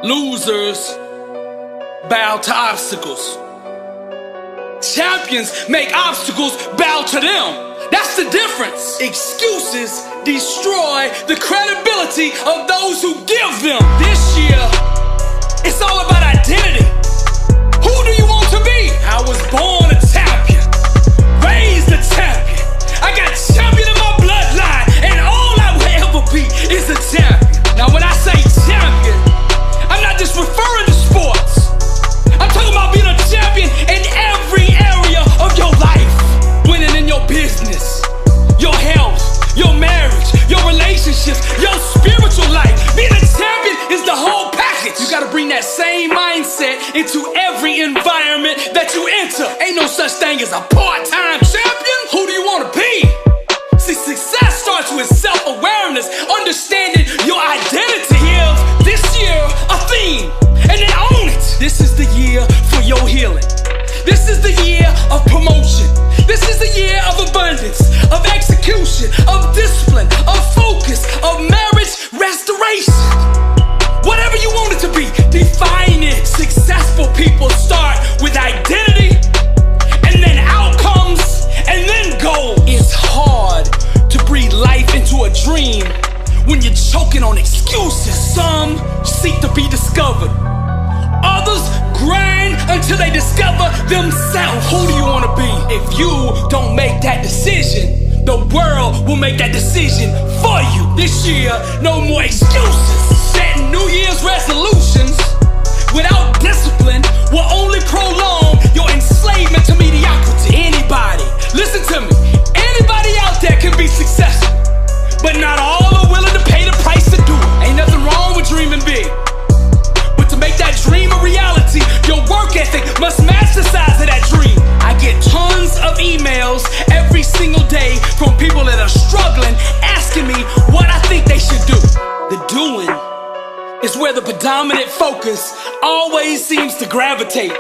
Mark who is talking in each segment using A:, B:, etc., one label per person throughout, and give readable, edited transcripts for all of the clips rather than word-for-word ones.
A: Losers bow to obstacles. Champions make obstacles bow to them. That's the difference. Excuses destroy the credibility of those who give them. This year, it's all about identity. Who do you want to be? I was born a champion, raised a champion. I got champion in my bloodline, and all I will ever be is a champion. Now when I say champion, I'm not just referring to sports. I'm talking about being a champion in every area of your life. Winning in your business, your health, your marriage, your relationships, your spiritual life. Being a champion is the whole package. You gotta bring that same mindset into every environment that you enter. Ain't no such thing as a part-time champion. Who do you wanna be? See, success starts with self-awareness, understanding your identity. Give this year a theme, and then own it. This is the year for your healing. This is the year of promotion. This is the year of abundance, of execution, of discipline, of focus, of marriage restoration. Whatever you want it to be, define it. Successful people start with identity, and then outcomes, and then goals. It's hard to breathe life into a dream when you're choking on excuses. Some seek to be discovered. Others grind until they discover themselves. Who do you want to be? If you don't make that decision, the world will make that decision for you. This year, no more excuses. Setting New Year's resolutions without discipline will only prolong your enslavement to mediocrity. Anybody, listen to me, anybody out there can be successful, but not all are willing to pay the price to do it. Ain't nothing wrong with dreaming big, but to make that dream a reality, your work ethic must match the size of that dream. I get tons of emails every single day from people that are struggling, asking me what I think they should do. The doing is where the predominant focus always seems to gravitate.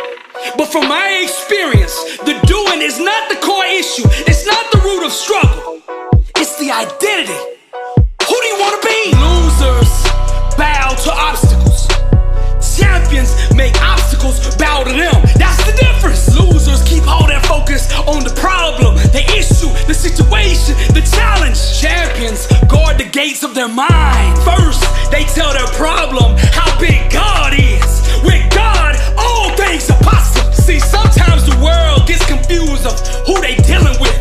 A: But from my experience, the doing is not the core issue. It's not the root of struggle. It's the identity. Who do you want to be? Losers bow to obstacles. Champions make obstacles bow to them. That's the difference. Losers keep all their focus on the problem, the issue, the situation, the challenge. Champions guard the gates of their mind. First, they tell their problem how big God is. With God, all things are possible. See, sometimes the world gets confused of who they dealing with.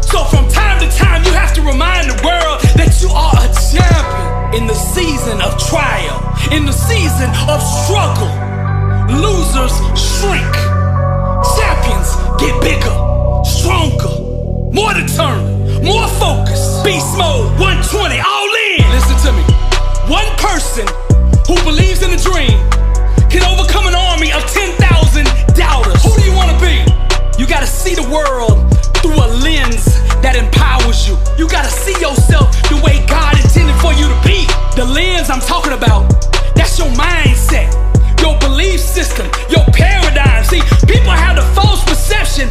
A: So from time to time, you have to remind the world that you are a champion. In the season of trial, in the season of struggle, losers shrink. Champions get bigger, stronger, more determined, more focused. Beast mode, 120, all in. Listen to me. One person who believes in a dream can overcome an army of 10,000 doubters. Who do you want to be? You got to see the world through a lens that empowers you. You got to see yourself the way God intended for you to be. The lens I'm talking about, that's your mindset, your belief system, your paradigm. See, people have the false perception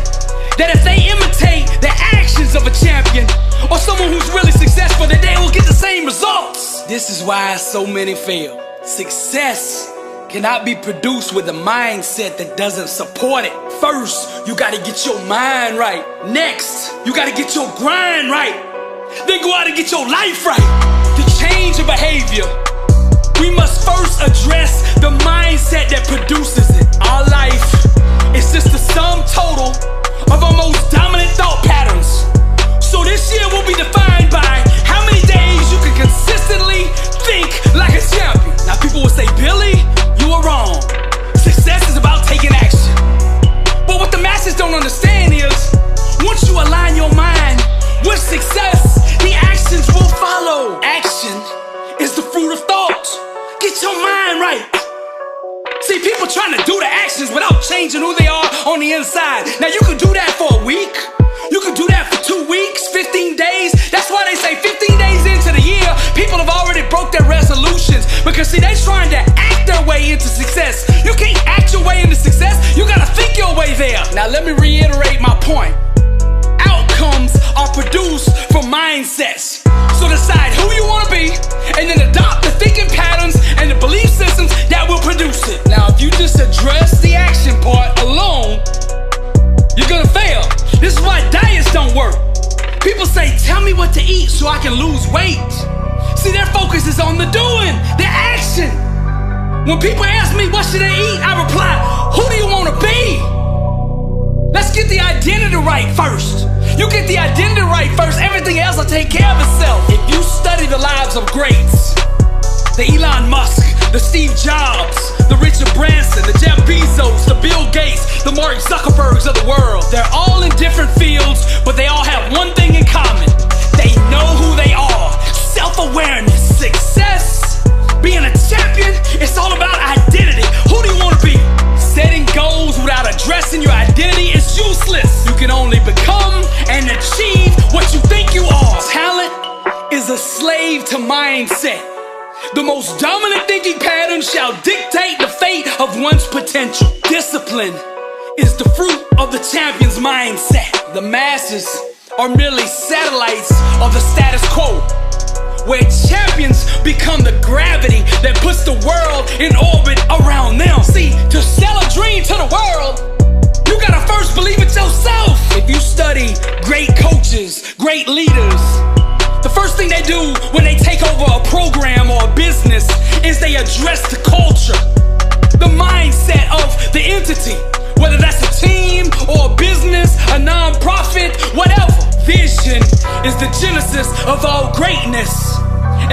A: that if they imitate the actions of a champion or someone who's really successful, that they will get the same results. This is why so many fail. Success cannot be produced with a mindset that doesn't support it. First, you gotta get your mind right. Next, you gotta get your grind right. Then go out and get your life right. To change your behavior, we must first address the mindset that produces it. Our life is just the sum total of our most dominant thought patterns. So this year will be defined by how many days you can consistently think like a champion. Now people will say, Billy, you are wrong. Success is about taking action. But what the masses don't understand is, once you align your mind with success, the actions will follow. Action is the fruit of thought. Get your mind right. See, people trying to do the actions without changing who they are on the inside. Now you can do that for a week. You can do that for 2 weeks, 15 days. That's why they say 15 days into the year, people have already broke their resolutions. Because see, they're trying to act their way into success. You can't act your way into success. You gotta think your way there. Now let me reiterate my point. Outcomes are produced from mindsets. So decide who you want to be, and then adopt the thinking patterns and the belief systems that will produce When people ask me what should they eat, I reply, who do you want to be? Let's get the identity right first. You get the identity right first, everything else will take care of itself. If you study the lives of greats, the Elon Musk, the Steve Jobs, the Richard Branson, the Jeff Bezos, the Bill Gates, the Mark Zuckerbergs of the world, they're all in different fields, but they all have one thing in common. They know who they are. Self-awareness, success, being a champion, it's all about identity. Who do you want to be? Setting goals without addressing your identity is useless. You can only become and achieve what you think you are. Talent is a slave to mindset. The most dominant thinking pattern shall dictate the fate of one's potential. Discipline is the fruit of the champion's mindset. The masses are merely satellites of the status quo, where champions become the gravity that puts the world in orbit around them. See, to sell a dream to the world, you gotta first believe it yourself. If you study great coaches, great leaders, the first thing they do when they take over a program or a business is they address the culture, the mindset of the entity, whether that's a team or a business, a non-profit, whatever. Vision is the genesis of all greatness.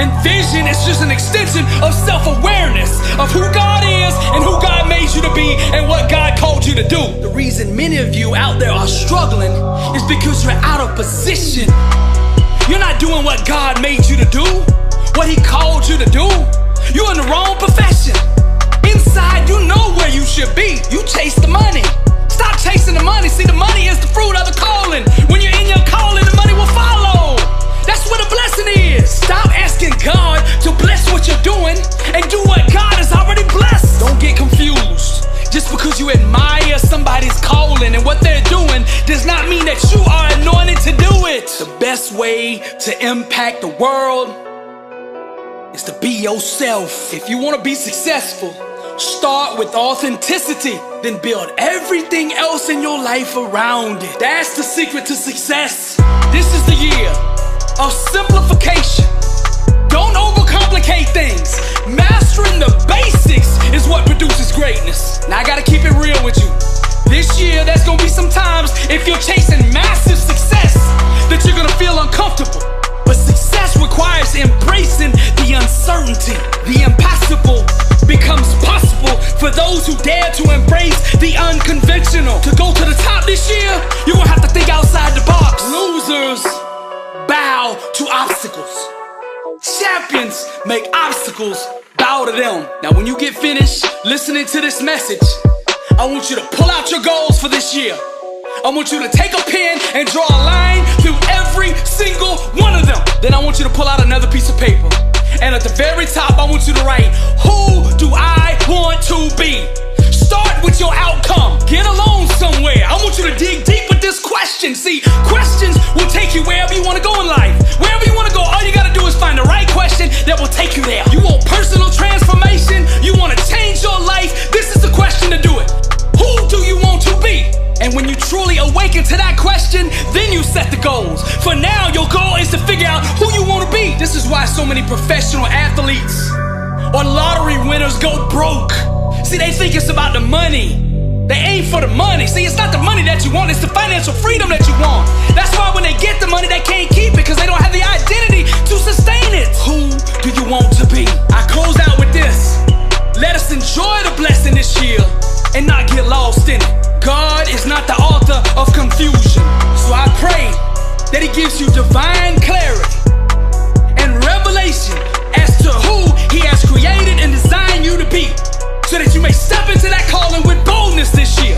A: And vision is just an extension of self-awareness of who God is and who God made you to be and what God called you to do. The reason many of you out there are struggling is because you're out of position. You're not doing what God made you to do, what He called you to do. You're in the wrong profession. Inside, you know where you should be. You chase the money. Stop chasing the money. See, the money is the fruit of the calling. When you're in your calling, the money will follow. That's what a blessing is. Stop asking God to bless what you're doing and do what God has already blessed. Don't get confused. Just because you admire somebody's calling and what they're doing does not mean that you are anointed to do it. The best way to impact the world is to be yourself. If you want to be successful, start with authenticity, then build everything else in your life around it. That's the secret to success. This is the year of simplification. Don't overcomplicate things. Mastering the basics is what produces greatness. Now I gotta keep it real with you. This year, there's gonna be some times if you're chasing massive success that you're gonna feel uncomfortable. But success requires embracing the uncertainty. The impossible becomes possible for those who dare to embrace the unconventional. To go to the top this year, you're gonna have to think outside the box. Losers bow to obstacles. Champions make obstacles bow to them. Now when you get finished listening to this message, I want you to pull out your goals for this year. I want you to take a pen and draw a line through every single one of them. Then I want you to pull out another piece of paper. And at the very top, I want you to write, who do I want to be? Start with your outcome. Get alone somewhere. I want you to dig deep with this question. See, questions will take you wherever you want to go in life. Wherever you want to go, all you got to do is find the right question that will take you there. You want personal transformation? You want to change your life? This is the question to do it. Who do you want to be? And when you truly awaken to that question, then you set the goals. For now, your goal is to figure out who you want to be. This is why so many professional athletes or lottery winners go broke. See, they think it's about the money. They aim for the money. See, it's not the money that you want, it's the financial freedom that you want. That's why when they get the money, they can't keep it because they don't have the identity to sustain it. Who do you want to be? I close out with this. Let us enjoy the blessing this year and not get lost in it. God is not the author of confusion. So I pray that He gives you divine clarity and revelation as to who He has created and designed you to be, so that you may step into that calling with boldness this year.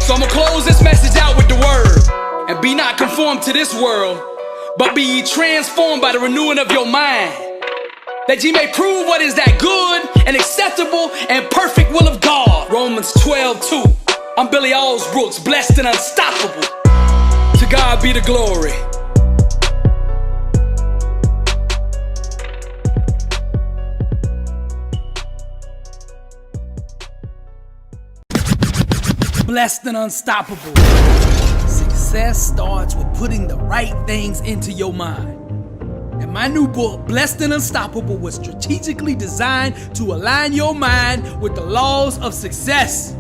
A: So I'm gonna close this message out with the word. And be not conformed to this world, but be ye transformed by the renewing of your mind, that ye may prove what is that good and acceptable and perfect will of God. Romans 12:2. I'm Billy Alsbrooks, blessed and unstoppable. To God be the glory. Blessed and unstoppable. Success starts with putting the right things into your mind. And And my new book, Blessed and Unstoppable, was strategically designed to align your mind with the laws of success.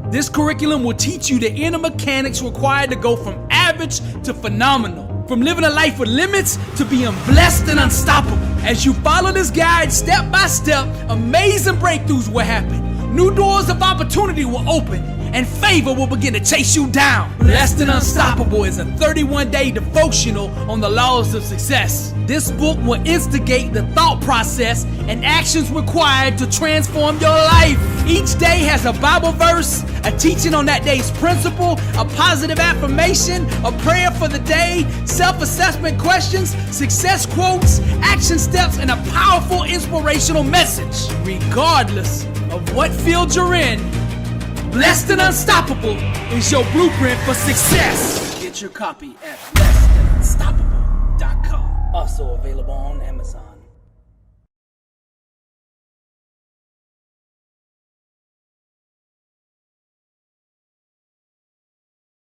A: This curriculum will teach you the inner mechanics required to go from average to phenomenal. From living a life with limits to being blessed and unstoppable. As you follow this guide step by step, amazing breakthroughs will happen. New doors of opportunity will open, and favor will begin to chase you down. Blessed and Unstoppable is a 31-day devotional on the laws of success. This book will instigate the thought process and actions required to transform your life. Each day has a Bible verse, a teaching on that day's principle, a positive affirmation, a prayer for the day, self-assessment questions, success quotes, action steps, and a powerful inspirational message. Regardless of what field you're in, Blessed and Unstoppable is your blueprint for success. Get your copy at blessedandunstoppable.com. Also available on Amazon.